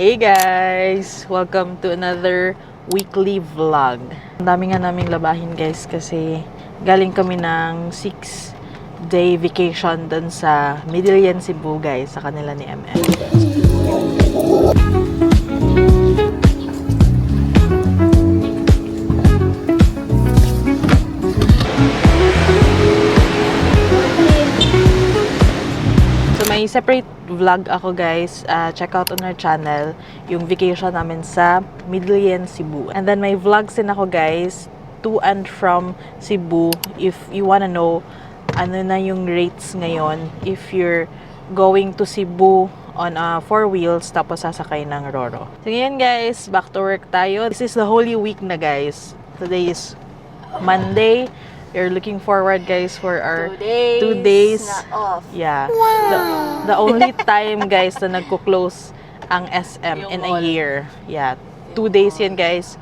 Hey guys! Welcome to another weekly vlog. Ang dami nga naming labahin guys kasi galing kami ng 6-day vacation dun sa Midillion, Cebu guys, sa kanila ni MM. May separate vlog ako guys. Check out on our channel yung vacation namin sa Midillion, Cebu. And then may vlogs din ako guys to and from Cebu if you wanna know ano na yung rates ngayon if you're going to Cebu on 4 wheels tapos sasakay ng Roro. So ngayon guys, back to work tayo. This is the Holy Week na guys. Today is Monday. We're looking forward guys for our 2 days na off. Yeah. Wow. The only time guys na nagko-close ang SM in a year. Yeah. 2 days yan guys.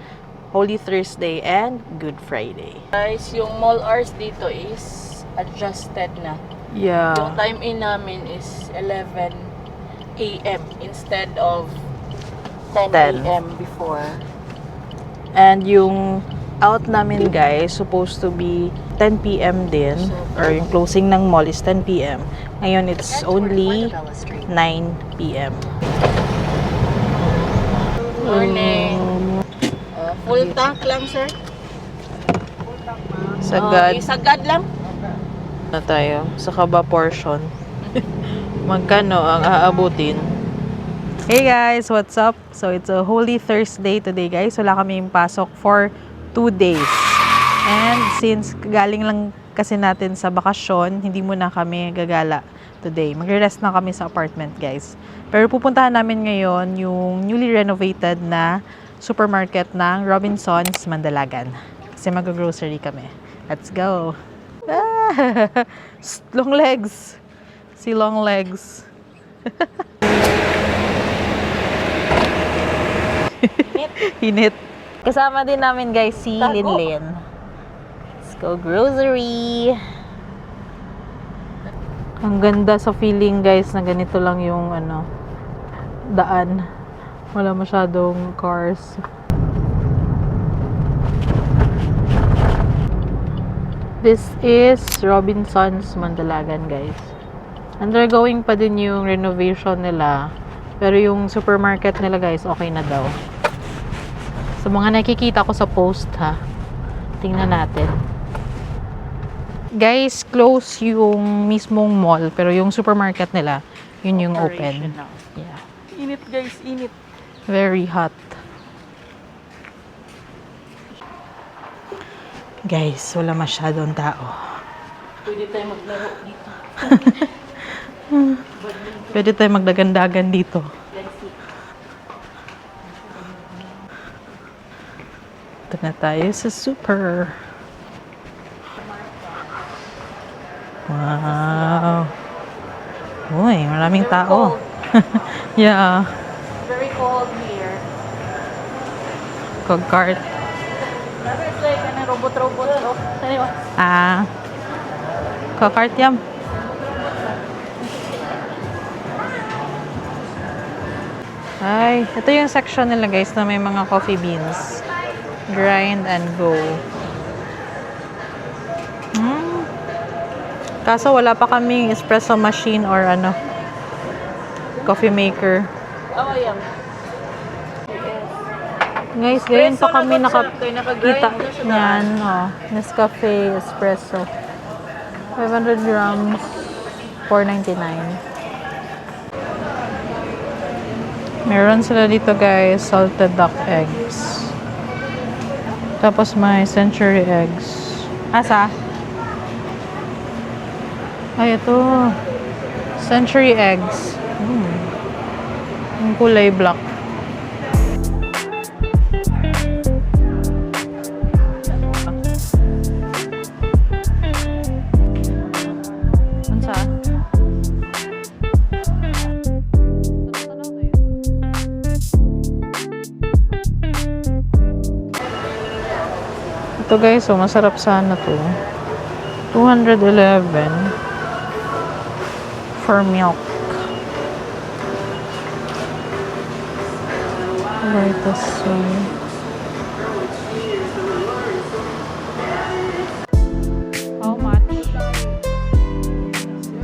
Holy Thursday and Good Friday. Guys, yung mall hours dito is adjusted na. Yeah. Yung time in namin is 11 a.m. instead of 10 a.m. before. And yung out namin guys supposed to be 10 p.m. din, or yung closing ng mall is 10 p.m. Ngayon it's only 9 p.m. Morning. Full tank lang, sir. Sagad. Sagad lang. Na tayo sa kaba portion. Magkano ang aabutin? Hey guys, what's up? So it's a Holy Thursday today guys. Wala kaming pasok for 2 days. And since galing lang kasi natin sa bakasyon, hindi muna kami gagala today. Magre-rest na kami sa apartment, guys. Pero pupuntahan namin ngayon yung newly renovated na supermarket ng Robinsons, Mandalagan. Kasi mag-grocery kami. Let's go! Ah! Long legs! Si long legs. Hinit. Kasama din namin guys si Linlin. Let's go grocery. Ang ganda sa feeling guys na ganito lang yung daan. Wala masyadong cars. This is Robinsons Mandalagan guys. Undergoing pa din yung renovation nila. Pero yung supermarket nila guys okay na daw. Sa mga nakikita ko sa post ha. Tingnan natin. Guys, close yung mismong mall. Pero yung supermarket nila, yun yung open. Yeah. Init guys, init. Very hot. Guys, wala masyadong tao. Pwede tayo maglaro dito. Pwede tayo magdagandagan dito. Ito na tayo sa super. Wow. Uy, maraming tao. Yeah. Very cold here. Kog-cart. It's like robot-robot. Kog-cart yam. Ay, ito yung section nila guys na may mga coffee beans. Grind and go. Kaso wala pa kaming espresso machine or coffee maker. Oh, yeah. Guys, ganyan pa kami nakakita niyan. Nescafe espresso. 500 grams, $4.99. Meron sila dito guys, salted duck eggs. Tapos may century eggs. Asa? Ay, ito. Century eggs. Yung kulay black. Ansa? Ito guys, masarap sana to. 211 for milk. Vitasoy. How much?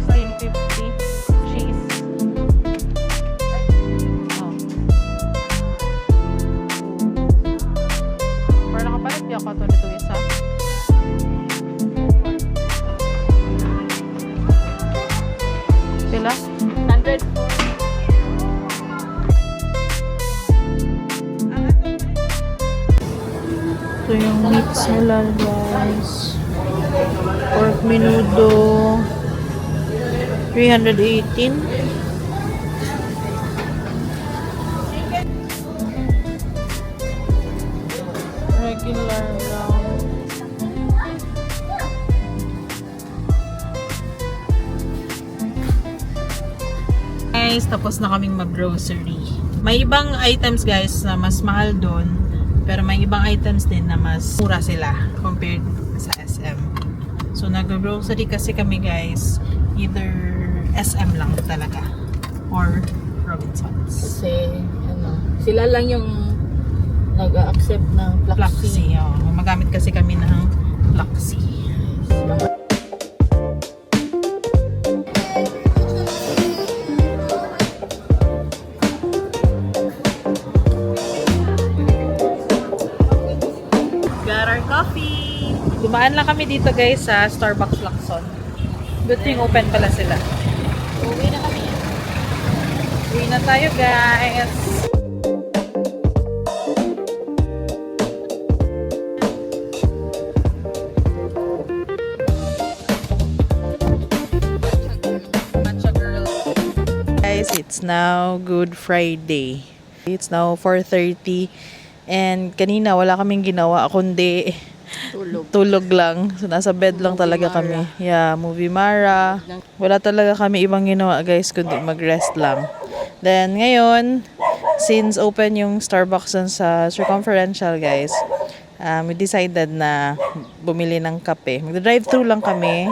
16.50. Cheese. Oh. Para nakapalit di ako ito nito isa. Sila? 100. Ito yung meats nila, guys. Pork menudo. 318. Regular lang. Guys, tapos na kaming mag-grocery. May ibang items, guys, na mas mahal doon. Pero may ibang items din na mas mura sila compared sa SM. So, nag-grocery kasi kami, guys. Either SM lang talaga. Or Robinsons. Kasi, sila lang yung nag-accept ng Flaxi. Oh. Magamit kasi kami ng Flaxi. Got our coffee! Dumaan lang kami dito, guys, sa Starbucks Lacson. Good thing open pala sila. Uwi na kami. Uwi na tayo, guys! Guys, it's now Good Friday. It's now 4:30 and kanina wala kaming ginawa kundi tulog lang. So nasa bed lang talaga kami. Yeah, movie mara. Wala talaga kami ibang ginawa, guys, kundi mag-rest lang. Then ngayon, since open yung Starbucks dun sa Circumferential, guys, we decided na bumili ng kape. Magda-drive-thru lang kami.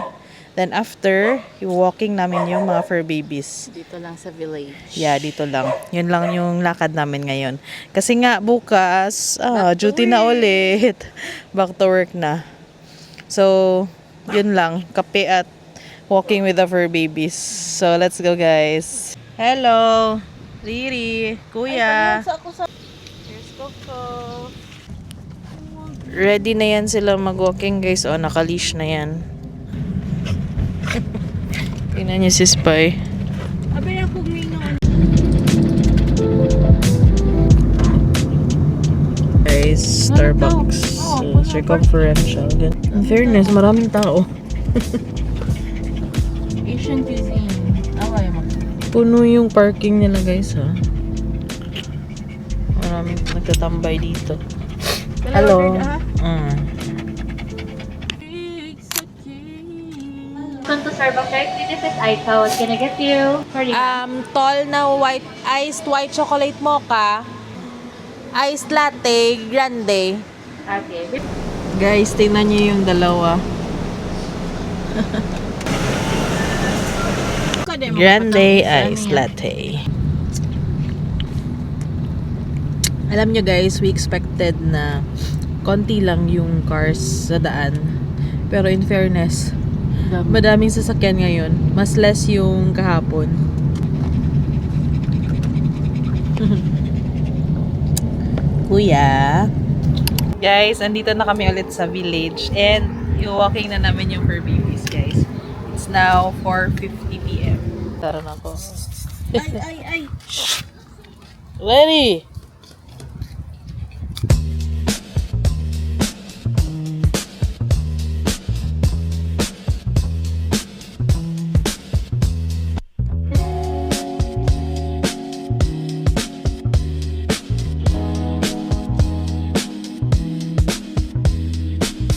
Then after, walking namin yung mga fur babies. Dito lang sa village. Yeah, dito lang. Yun lang yung lakad namin ngayon. Kasi nga, bukas, duty na ulit. Back to work na. So, yun lang. Kape at walking with the fur babies. So, let's go, guys. Hello! Riri! Kuya! Here's Coco. Ready na yan sila mag-walking, guys. O, naka-leash na yan. Tingnan niyo si Spy. Abi ako mingon. Guys, Starbucks. Circumferential. In fairness, maraming tao. Asian cuisine. Okay mo. Puno yung parking nila, guys, ha. Maraming nagtatambay dito. Hello. Welcome to Starbucks, right? This is Aiko. What can I get you? Sorry. Tall na iced white chocolate mocha. Iced latte, grande. Okay. Guys, tingnan niyo yung dalawa. Grande iced latte. Alam nyo, guys, we expected na konti lang yung cars sa daan. Pero in fairness, madaming sasakyan ngayon. Mas less yung kahapon. Kuya. Guys, andito na kami ulit sa village. And i-walking na namin yung fur babies, guys. It's now 4:50 p.m. Tara na ako. Ay. Ready?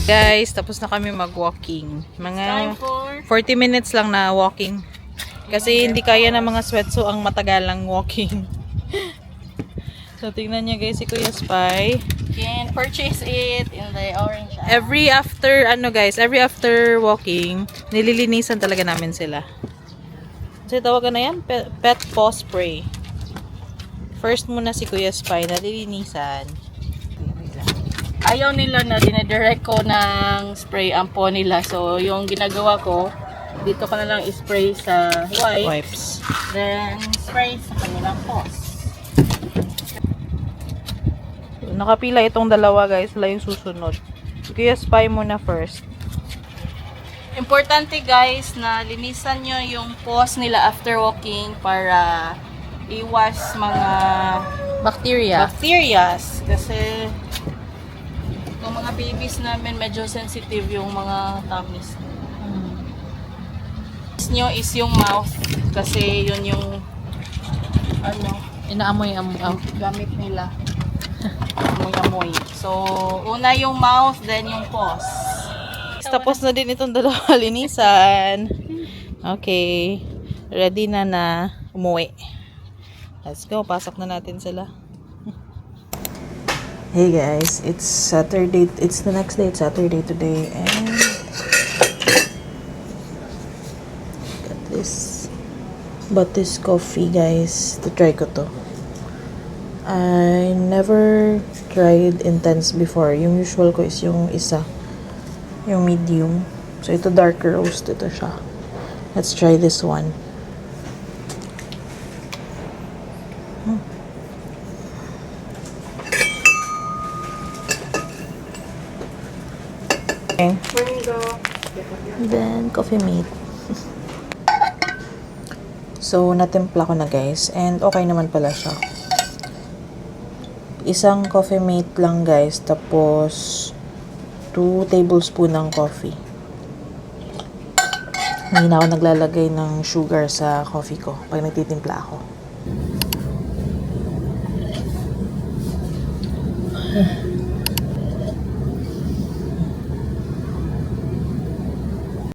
Guys, tapos na kami mag-walking. Mga 40 minutes lang na walking. Kasi hindi kaya ng mga sweatso ang matagalang walking. So, tingnan niya, guys, si Kuya Spy. Can purchase it in the orange. Every after walking, nililinisan talaga namin sila. Kasi tawagan na yan, pet paw spray. First muna si Kuya Spy na lilinisan. Ayaw nila na dinedirect ko ng spray ang po nila. So, yung ginagawa ko, dito ko na lang spray sa Wipes. then spray sa kanilang paws. Nakapila itong dalawa guys. Wala yung susunod. Si Kuya Spy muna first. Importante guys na linisan nyo yung paws nila after walking para iwas mga Bacteria. bacterias. Kasi yung mga babies namin medyo sensitive yung mga tummies. Nyo is yung mouth kasi yun yung Inaamoy gamit nila. Amoy-amoy. So, una yung mouth, then yung paws. Tapos na din itong dalawa linisan. Okay. Ready na umuwi. Let's go. Pasok na natin sila. Hey guys, it's Saturday. It's the next day. It's Saturday today. And got this. Bought this coffee guys. To try ko to. I never tried intense before. Yung usual ko is yung isa. Yung medium. So, ito darker roast. Ito siya. Let's try this one. Okay. Then, coffee mate. So, natimpla ko na guys. And, okay naman pala siya. Isang coffee mate lang guys. Tapos, 2 tablespoon ng coffee. Hindi na ako naglalagay ng sugar sa coffee ko pag nagtitimpla ako.